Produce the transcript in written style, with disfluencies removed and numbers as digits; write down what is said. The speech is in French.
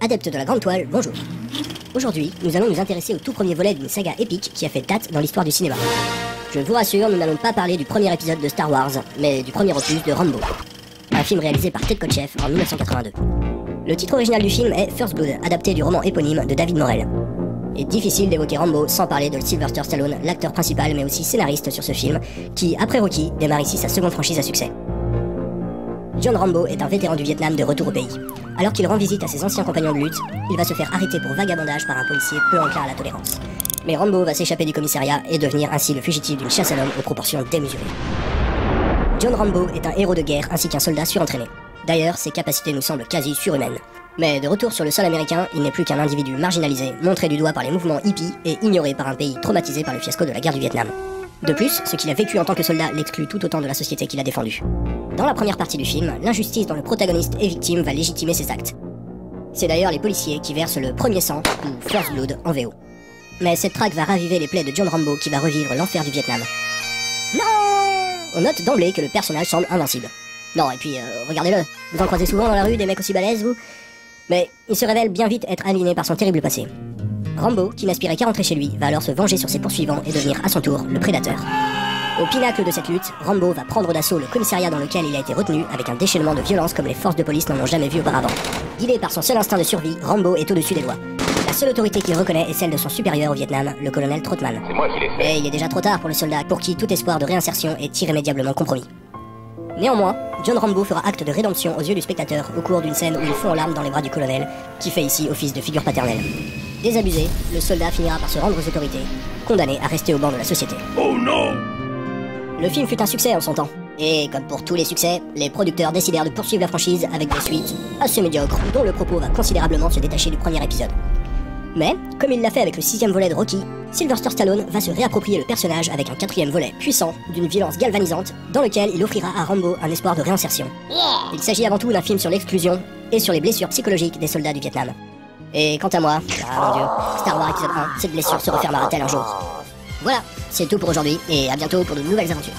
adeptes de la grande toile, bonjour. Aujourd'hui, nous allons nous intéresser au tout premier volet d'une saga épique qui a fait date dans l'histoire du cinéma. Je vous rassure, nous n'allons pas parler du premier épisode de Star Wars, mais du premier opus de Rambo. Un film réalisé par Ted Kotcheff en 1982. Le titre original du film est First Blood, adapté du roman éponyme de David Morrell. Il est difficile d'évoquer Rambo sans parler de Sylvester Stallone, l'acteur principal mais aussi scénariste sur ce film, qui, après Rocky, démarre ici sa seconde franchise à succès. John Rambo est un vétéran du Vietnam de retour au pays. Alors qu'il rend visite à ses anciens compagnons de lutte, il va se faire arrêter pour vagabondage par un policier peu enclin à la tolérance. Mais Rambo va s'échapper du commissariat et devenir ainsi le fugitif d'une chasse à l'homme aux proportions démesurées. John Rambo est un héros de guerre ainsi qu'un soldat surentraîné. D'ailleurs, ses capacités nous semblent quasi surhumaines. Mais de retour sur le sol américain, il n'est plus qu'un individu marginalisé, montré du doigt par les mouvements hippies et ignoré par un pays traumatisé par le fiasco de la guerre du Vietnam. De plus, ce qu'il a vécu en tant que soldat l'exclut tout autant de la société qu'il a défendue. Dans la première partie du film, l'injustice dont le protagoniste est victime va légitimer ses actes. C'est d'ailleurs les policiers qui versent le premier sang, ou First Blood en VO. Mais cette traque va raviver les plaies de John Rambo qui va revivre l'enfer du Vietnam. Non! On note d'emblée que le personnage semble invincible. Non, et puis, regardez-le, vous en croisez souvent dans la rue des mecs aussi balèzes, vous? Mais il se révèle bien vite être aligné par son terrible passé. Rambo, qui n'aspirait qu'à rentrer chez lui, va alors se venger sur ses poursuivants et devenir à son tour le prédateur. Au pinacle de cette lutte, Rambo va prendre d'assaut le commissariat dans lequel il a été retenu avec un déchaînement de violence comme les forces de police n'en ont jamais vu auparavant. Guidé par son seul instinct de survie, Rambo est au-dessus des lois. La seule autorité qu'il reconnaît est celle de son supérieur au Vietnam, le colonel Troutman. C'est moi qui l'ai fait. Mais il est déjà trop tard pour le soldat, pour qui tout espoir de réinsertion est irrémédiablement compromis. Néanmoins, John Rambo fera acte de rédemption aux yeux du spectateur au cours d'une scène où il fond en larmes dans les bras du colonel, qui fait ici office de figure paternelle. Désabusé, le soldat finira par se rendre aux autorités, condamné à rester au banc de la société. Oh non! Le film fut un succès en son temps. Et comme pour tous les succès, les producteurs décidèrent de poursuivre la franchise avec des suites assez médiocres, dont le propos va considérablement se détacher du premier épisode. Mais, comme il l'a fait avec le 6e volet de Rocky, Sylvester Stallone va se réapproprier le personnage avec un 4e volet puissant, d'une violence galvanisante, dans lequel il offrira à Rambo un espoir de réinsertion. Il s'agit avant tout d'un film sur l'exclusion et sur les blessures psychologiques des soldats du Vietnam. Et quant à moi, mon Dieu, Star Wars épisode 1, cette blessure se refermera-t-elle un jour? Voilà, c'est tout pour aujourd'hui, et à bientôt pour de nouvelles aventures.